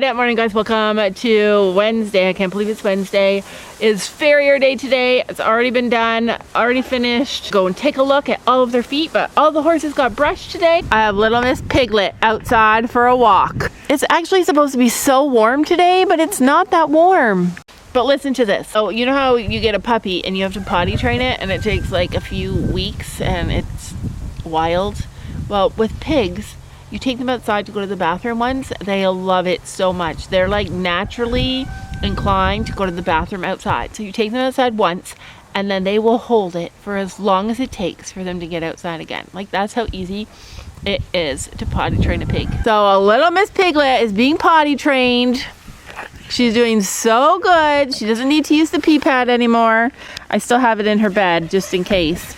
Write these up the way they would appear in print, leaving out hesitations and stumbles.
Good morning, guys. Welcome to Wednesday. I can't believe it's Wednesday. It's farrier day today. It's already been done, already finished. Go and take a look at all of their feet, but all the horses got brushed today. I have little Miss Piglet outside for a walk. It's actually supposed to be so warm today, but it's not that warm. But listen to this. So you know how you get a puppy and you have to potty train it and it takes like a few weeks and it's wild? Well, with pigs, you take them outside to go to the bathroom once, they'll love it so much. They're like naturally inclined to go to the bathroom outside. So you take them outside once and then they will hold it for as long as it takes for them to get outside again. Like, that's how easy it is to potty train a pig. So a little Miss Piglet is being potty trained. She's doing so good. She doesn't need to use the pee pad anymore. I still have it in her bed just in case.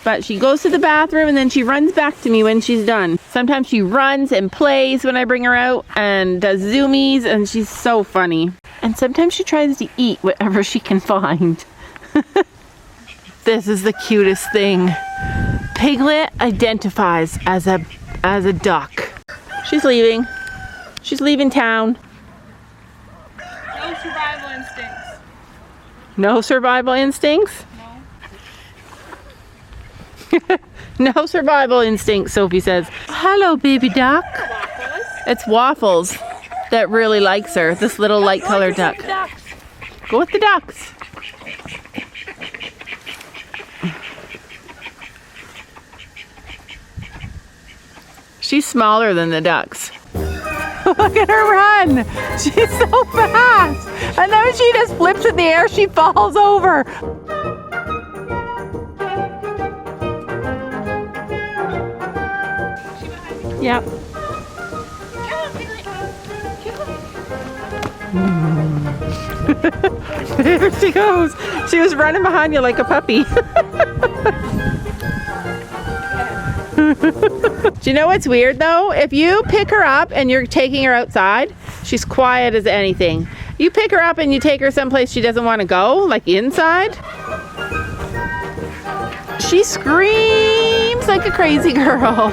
But she goes to the bathroom and then she runs back to me when she's done. Sometimes she runs and plays when I bring her out and does zoomies, and she's so funny. And sometimes she tries to eat whatever she can find. This is the cutest thing. Piglet identifies as a duck. She's leaving. She's leaving town. No survival instincts. No survival instincts? No survival instinct, Sophie says. Hello, baby duck. It's Waffles that really likes her, this little light colored duck. Go with the ducks. She's smaller than the ducks. Look at her run. She's so fast. And then she just flips in the air, she falls over. Yep. There she goes. She was running behind you like a puppy. Do you know what's weird though? If you pick her up and you're taking her outside, she's quiet as anything. You pick her up and you take her someplace she doesn't want to go, like inside, she screams like a crazy girl.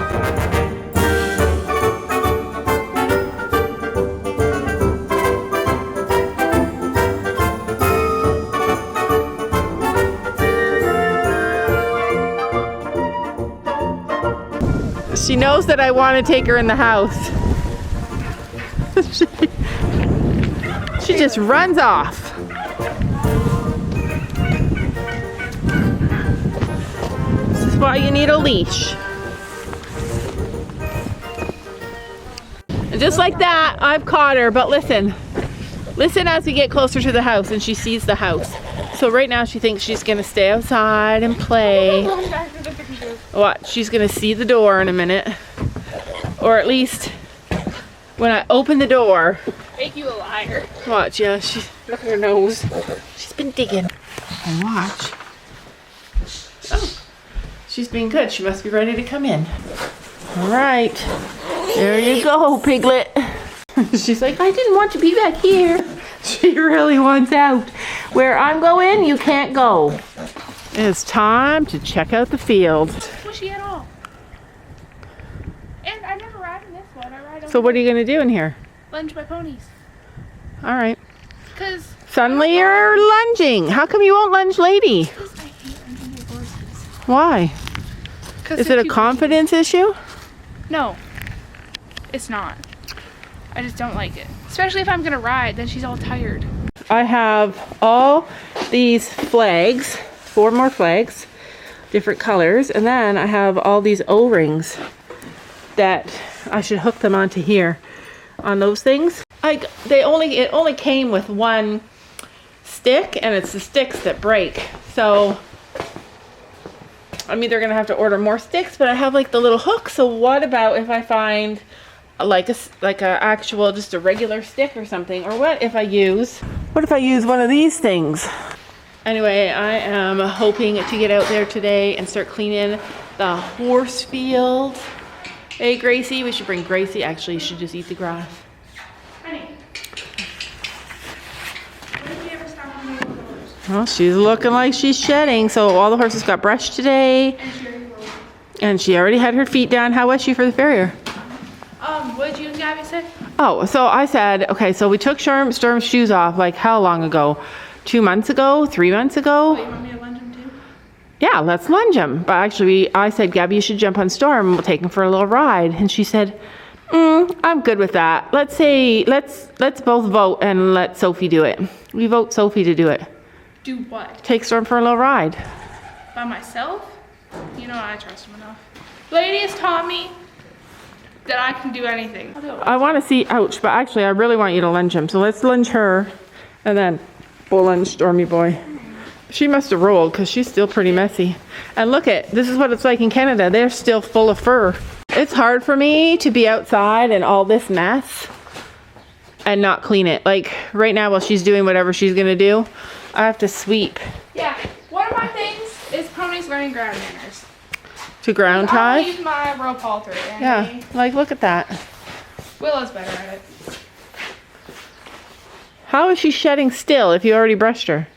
She knows that I want to take her in the house. She just runs off. This is why you need a leash. And just like that, I've caught her, but listen. Listen as we get closer to the house and she sees the house. So right now she thinks she's gonna stay outside and play. What? She's gonna see the door in a minute. Or at least when I open the door. Make you a liar. Watch, yeah, look at her nose. She's been digging. And watch. Oh, she's being good. She must be ready to come in. All right, there you go, Piglet. She's like, I didn't want to be back here. She really wants out. Where I'm going, you can't go. It's time to check out the field. Squishy at all. And I never ride in this one. I ride on. So what are you going to do in here? Lunge my ponies. All right. Because suddenly you're lunging. How come you won't lunge lady? Because I hate lunging your horses. Why? Is it a confidence issue? No, it's not. I just don't like it. Especially if I'm going to ride, then she's all tired. I have all these flags, 4 more flags, different colors, and then I have all these O-rings that I should hook them onto here on those things. Like it only came with 1 stick, and it's the sticks that break. So I'm either gonna have to order more sticks, but I have like the little hook. So what about if I find like a actual, just a regular stick or something? Or what if I use one of these things? Anyway, I am hoping to get out there today and start cleaning the horse field. Hey Gracie, we should bring Gracie. Actually, you should just eat the grass. Honey, when did you ever stop on the horse? Well, she's looking like she's shedding. So all the horses got brushed today. And she already had her feet down. How was she for the farrier? What did you and Gabby say? Oh, so I said, okay, so we took Storm's shoes off like how long ago? 2 months ago? 3 months ago? Oh, you want me to lunge him too? Yeah, let's lunge him. But actually, I said, Gabby, you should jump on Storm and we'll take him for a little ride. And she said, I'm good with that. Let's both vote and let Sophie do it. We vote Sophie to do it. Do what? Take Storm for a little ride. By myself? You know I trust him enough. Lady has taught me that I can do anything. I want to see, ouch, but actually I really want you to lunge him. So let's lunge her and then we'll lunge Stormy boy. She must have rolled because she's still pretty messy. And look this is what it's like in Canada. They're still full of fur. It's hard for me to be outside and all this mess and not clean it. Like right now while she's doing whatever she's gonna do, I have to sweep. Yeah, one of my things is ponies learning ground manners. To ground tie? I use my rope halter. Yeah, like look at that. Willow's better at it. How is she shedding still if you already brushed her?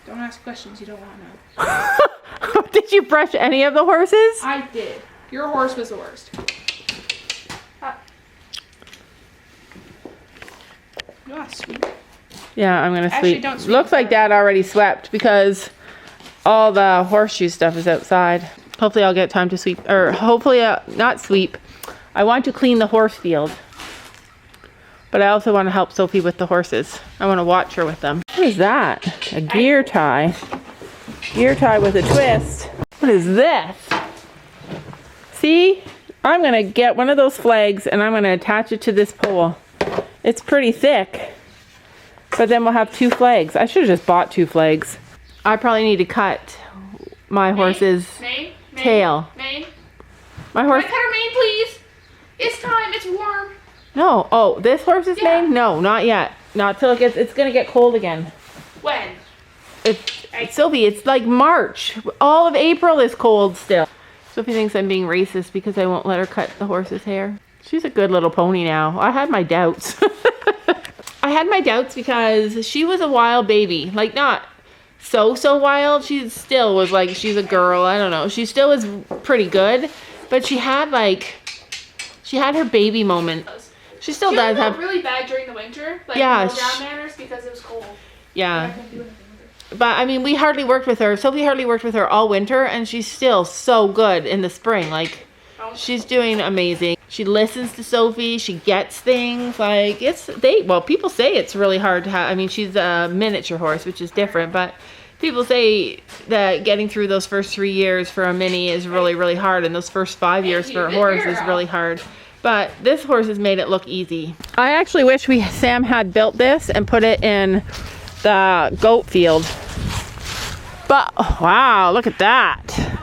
Don't ask questions you don't want to know. Did you brush any of the horses? I did. Your horse was the worst. You want to sweep? Yeah, I'm gonna Actually, sweep. don't sweep Looks like first. Dad already swept because all the horseshoe stuff is outside. Hopefully I'll get time to sweep, or hopefully not sweep. I want to clean the horse field. But I also want to help Sophie with the horses. I want to watch her with them. What is that? A gear tie. Gear tie with a twist. What is this? See? I'm going to get one of those flags and I'm going to attach it to this pole. It's pretty thick. But then we'll have 2 flags. I should have just bought 2 flags. I probably need to cut my horse's tail. Mane? My horse. Can I cut her mane, please? It's time. It's warm. No. Oh, this horse's Yeah. mane? No, not yet. Not till it's going to get cold again. When? Sylvie, it's like March. All of April is cold still. Sophie thinks I'm being racist because I won't let her cut the horse's hair. She's a good little pony now. I had my doubts. I had my doubts because she was a wild baby. Like not so wild. She still was like, she's a girl. I don't know. She still was pretty good. But she had her baby moment. She still does have really bad during the winter. Like Yeah, no ground manners because it was cold. Yeah. I couldn't do anything with her. But I mean, we hardly worked with her. Sophie hardly worked with her all winter, and she's still so good in the spring. Like, she's doing amazing. She listens to Sophie. She gets things. Like, people say it's really hard to have. I mean, she's a miniature horse, which is different, but people say that getting through those first 3 years for a mini is really, really hard, and those first 5 years for a horse is really hard. But this horse has made it look easy. I actually wish Sam had built this and put it in the goat field. But wow, look at that.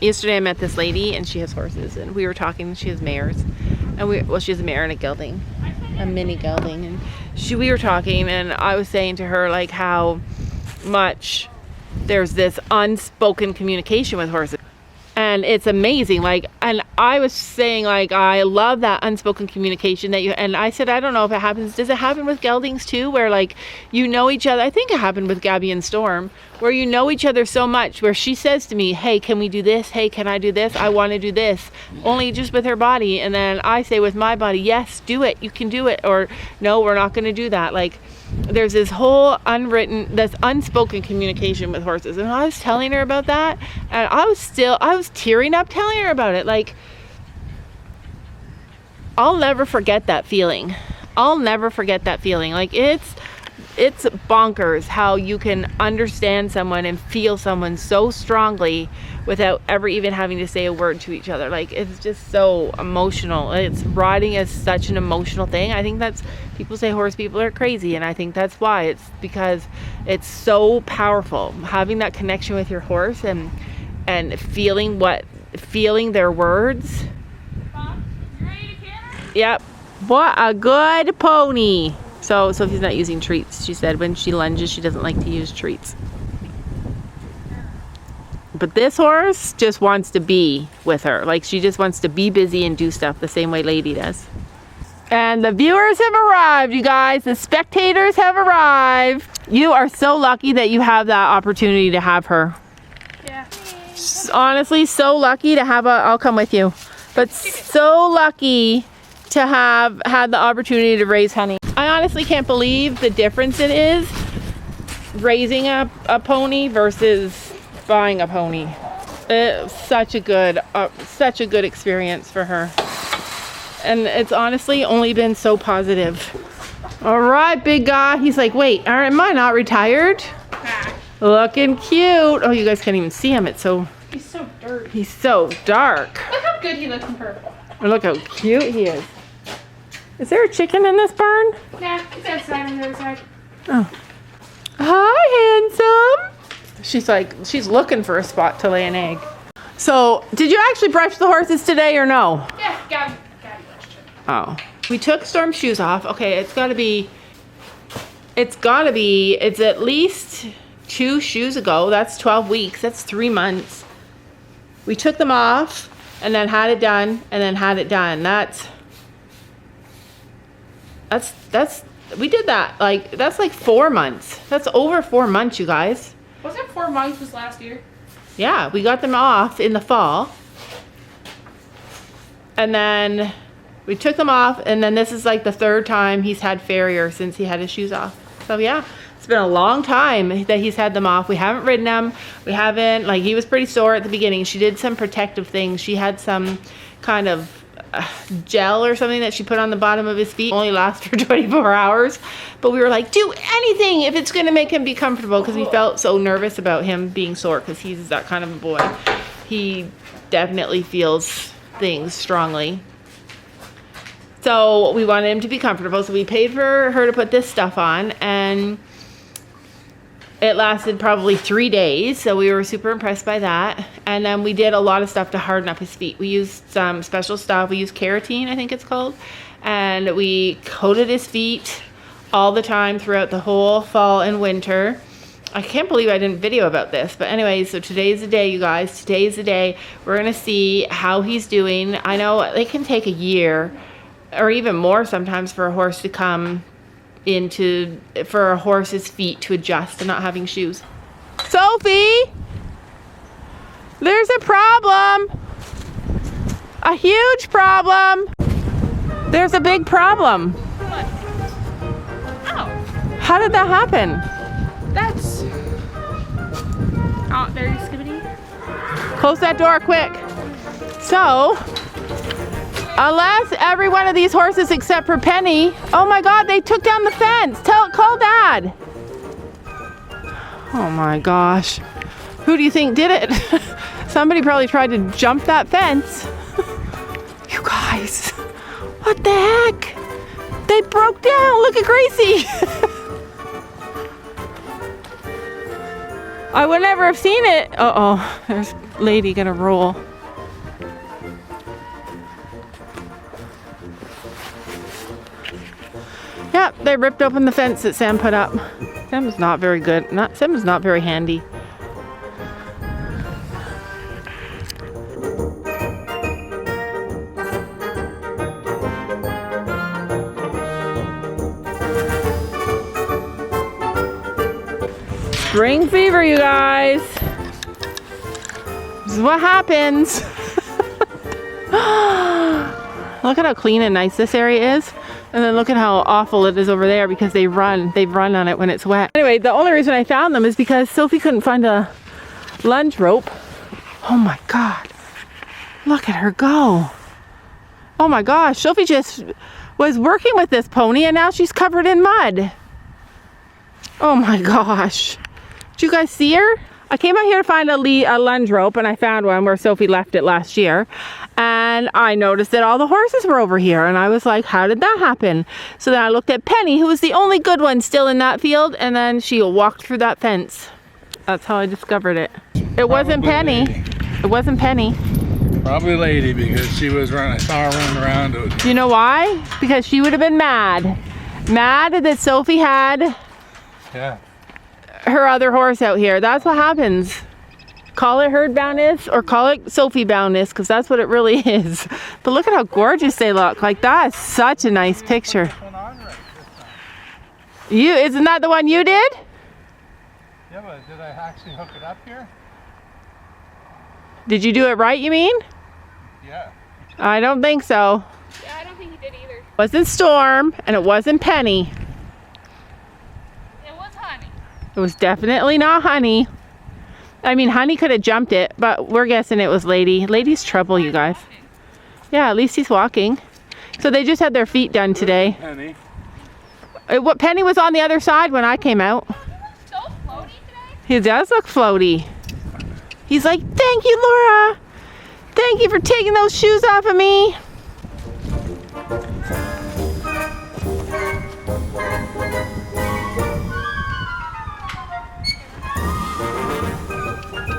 Yesterday I met this lady and she has horses and we were talking. She has mares and she has a mare and a gelding, a mini gelding, and we were talking and I was saying to her like how much there's this unspoken communication with horses. And it's amazing. Like, and I was saying like, I love that unspoken communication and I said, I don't know if it happens. Does it happen with geldings too? Where like, you know each other. I think it happened with Gabby and Storm, where you know each other so much, where she says to me, hey, can we do this? Hey, can I do this? I want to do this. Only just with her body. And then I say with my body, yes, do it. You can do it. Or no, we're not going to do that. Like, there's this whole unspoken communication with horses. And I was telling her about that and I was tearing up telling her about it. Like, I'll never forget that feeling. I'll never forget that feeling. Like, it's bonkers how you can understand someone and feel someone so strongly without ever even having to say a word to each other. Like, it's just so emotional. Riding is such an emotional thing. I think that's, people say horse people are crazy, and I think that's why. It's because it's so powerful, having that connection with your horse and feeling their words. Mom, you ready to canter? Yep. What a good pony. So Sophie's not using treats. She said when she lunges, she doesn't like to use treats. But this horse just wants to be with her. Like, she just wants to be busy and do stuff the same way Lady does. And the viewers have arrived, you guys. The spectators have arrived. You are so lucky that you have that opportunity to have her. Yeah. Honestly, so lucky to have I'll come with you. But so lucky to have had the opportunity to raise Honey. I honestly can't believe the difference it is raising a pony versus buying a pony. It's such a good experience for her, and it's honestly only been so positive. All right, big guy. He's like, wait, am I not retired? Nah. Looking cute. Oh, you guys can't even see him. It's so. He's so dirty. He's so dark. Look how good he looks in purple. Look how cute he is. Is there a chicken in this barn? Nah, it's outside on the other side. Oh. Hi, handsome. She's looking for a spot to lay an egg. So, did you actually brush the horses today or no? Yeah, Gabby brushed it. Oh. We took Storm's shoes off. Okay, it's at least 2 shoes ago. That's 12 weeks. That's 3 months. We took them off and then had it done and then had it done. We did that. That's like 4 months. That's over 4 months, you guys. Wasn't 4 months was last year? Yeah, we got them off in the fall. And then we took them off, and then this is like the 3rd time he's had farrier since he had his shoes off. So yeah, it's been a long time that he's had them off. We haven't ridden him. We haven't, he was pretty sore at the beginning. She did some protective things. She had some kind of gel or something that she put on the bottom of his feet. Only lasts for 24 hours. But we were like, do anything if it's going to make him be comfortable, because we felt so nervous about him being sore, because he's that kind of a boy. He definitely feels things strongly. So we wanted him to be comfortable. So we paid for her to put this stuff on, and it lasted probably 3 days, so we were super impressed by that. And then we did a lot of stuff to harden up his feet. We used some special stuff. We used keratin, I think it's called. And we coated his feet all the time throughout the whole fall and winter. I can't believe I didn't video about this. But anyway, so today's the day, you guys. Today's the day. We're going to see how he's doing. I know it can take a year or even more sometimes for a horse to come for a horse's feet to adjust to not having shoes. Sophie, there's a problem. A huge problem. There's a big problem. What? Oh, How did that happen? that's... Oh, very skibbity. Close that door quick. So, unless every one of these horses except for Penny, oh my God, they took down the fence. Call Dad. Oh my gosh. Who do you think did it? Somebody probably tried to jump that fence. You guys, what the heck? They broke down. Look at Gracie. I would never have seen it. Uh-oh, there's Lady gonna roll. Yep, they ripped open the fence that Sam put up. Sam is not very good. Sam is not very handy. Spring fever, you guys. This is what happens. Look at how clean and nice this area is. And then look at how awful it is over there, because they've run on it when it's wet. Anyway, the only reason I found them is because Sophie couldn't find a lunge rope. Oh my God. Look at her go. Oh my gosh. Sophie just was working with this pony and now she's covered in mud. Oh my gosh. Did you guys see her? I came out here to find a lunge rope, and I found one where Sophie left it last year. And I noticed that all the horses were over here, and I was like, how did that happen? So then I looked at Penny, who was the only good one still in that field, and then she walked through that fence. That's how I discovered it. It wasn't Penny. Lady. It wasn't Penny. Probably Lady, because she was running, I saw her running around it. You know why? Because she would have been mad. Mad that Sophie had Yeah. her other horse out here. That's what happens. Call it herd boundness or call it Sophie boundness, because that's what it really is. But look at how gorgeous they look. Like, that's such a nice picture. Isn't that the one you did? Yeah, but did I actually hook it up here? Did you do it right, you mean? Yeah. I don't think so. Yeah, I don't think he did either. It wasn't Storm, and it wasn't Penny. It was Honey. It was definitely not Honey. I mean, Honey could have jumped it, but we're guessing it was Lady. Lady's trouble, you guys. Yeah, at least he's walking. So they just had their feet done today. Penny. What Penny was on the other side when I came out. So floaty today. He does look floaty. He's like, thank you, Laura. Thank you for taking those shoes off of me.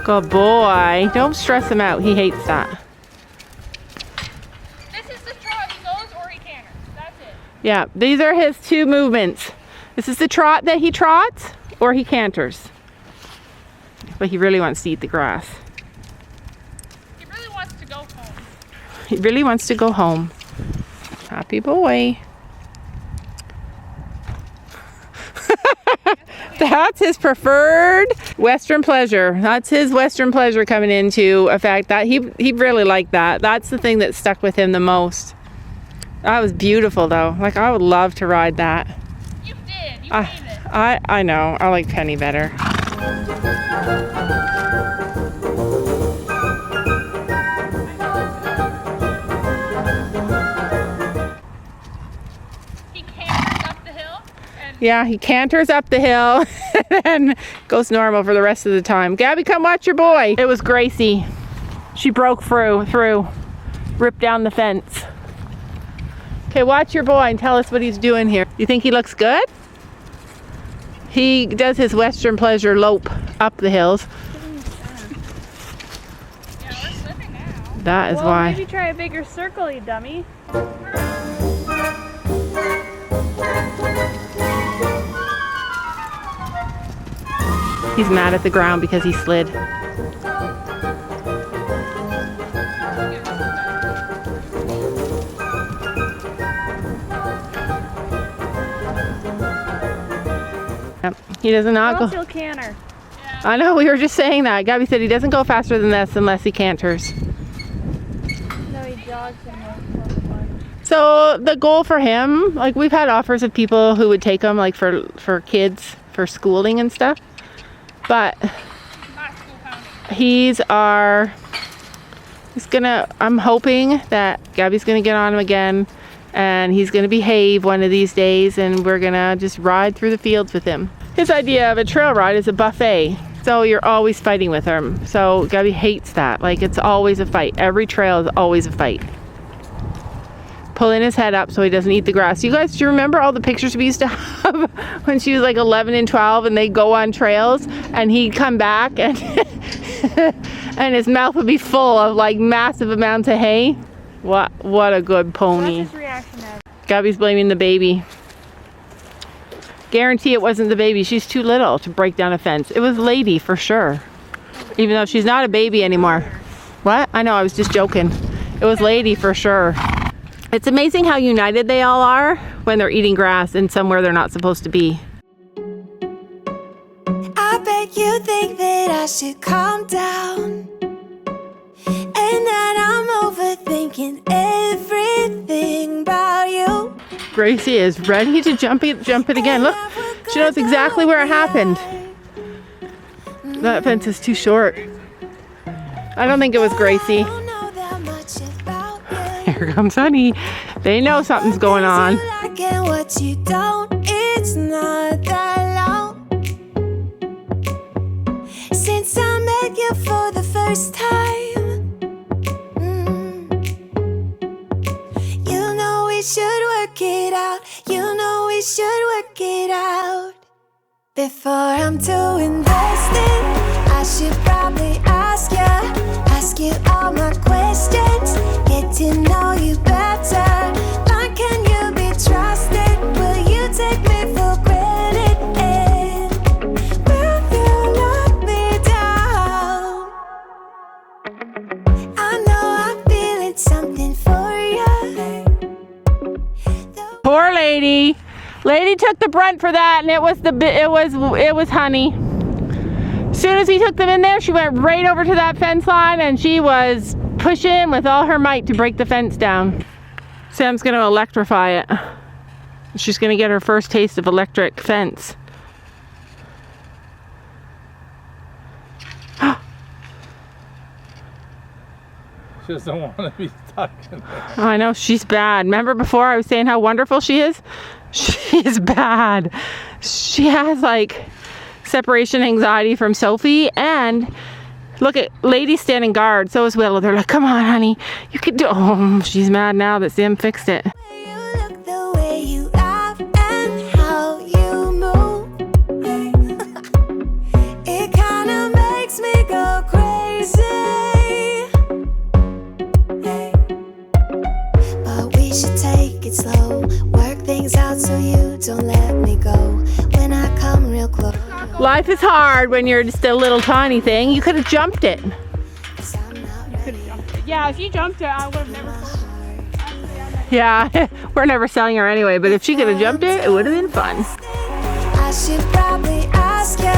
Good boy. Don't stress him out. He hates that. This is the trot. He goes or he canters. That's it. Yeah, these are his two movements. This is the trot that he trots or he canters. But he really wants to eat the grass. He really wants to go home. He really wants to go home. Happy boy. That's his preferred Western pleasure. That's his Western pleasure coming into effect. That he really liked that. That's the thing that stuck with him the most. That was beautiful though. Like, I would love to ride that. You did. You made it. I know. I like Penny better. He canters up the hill. And Yeah, he canters up the hill and goes normal for the rest of the time. Gabby, come watch your boy. It was Gracie. She broke through, ripped down the fence. Okay, watch your boy and tell us what he's doing here. You think he looks good? He does his Western pleasure lope up the hills. yeah, we're slipping now. That is Well, why. maybe try a bigger circle, you dummy. He's mad at the ground because he slid. Yep, he does not go. He'll canter. I know, we were just saying that. Gabby said he doesn't go faster than this unless he canters. No, he jogs in the fun. So the goal for him, like, we've had offers of people who would take him like for kids, for schooling and stuff. But Not school pounding. I'm hoping that Gabby's gonna get on him again and he's gonna behave one of these days and we're gonna just ride through the fields with him. His idea of a trail ride is a buffet. So you're always fighting with him. So Gabby hates that. Like, it's always a fight. Every trail is always a fight. Pulling his head up so he doesn't eat the grass. You guys, do you remember all the pictures we used to have when she was like 11 and 12 and they go on trails and he'd come back and and his mouth would be full of like massive amounts of hay? What a good pony. What's his reaction now? Gabby's blaming the baby. Guarantee it wasn't the baby. She's too little to break down a fence. It was Lady for sure. Even though she's not a baby anymore. What? I know, I was just joking. It was Lady for sure. It's amazing how united they all are when they're eating grass in somewhere they're not supposed to be. I bet you think that I should calm down, and that I'm overthinking everything about you. Gracie is ready to jump it again. Look, she knows exactly where it happened. That fence is too short. I don't think it was Gracie. Here comes Honey. They know something's going on. What you don't, it's not that long. should work it out. Before I'm too invested, I should probably ask you all my questions, get to know you better. Like, can you be trusted? Will you take me for granted? And will you let me down? I know I'm feeling something for you. Poor lady. Lady took the brunt for that, and it was Honey. As soon as he took them in there, she went right over to that fence line, and she was pushing with all her might to break the fence down. Sam's gonna electrify it. She's gonna get her first taste of electric fence. She just don't want to be stuck in there. I know, she's bad. Remember before I was saying how wonderful she is? She is bad. She has like separation anxiety from Sophie, and look at Lady standing guard. So is Willow. They're like, come on, honey. You can do. Oh, she's mad now that Sam fixed it. You look the way you laugh and how you move. It kind of makes me go crazy. But we should take it slow, work things out so you don't let me go when I come real close. Life is hard when you're just a little tiny thing. You could have jumped it. Yeah, if you jumped it, I would have never sold it. Yeah, we're never selling her anyway, but if she could have jumped it, it would have been fun. I should probably ask you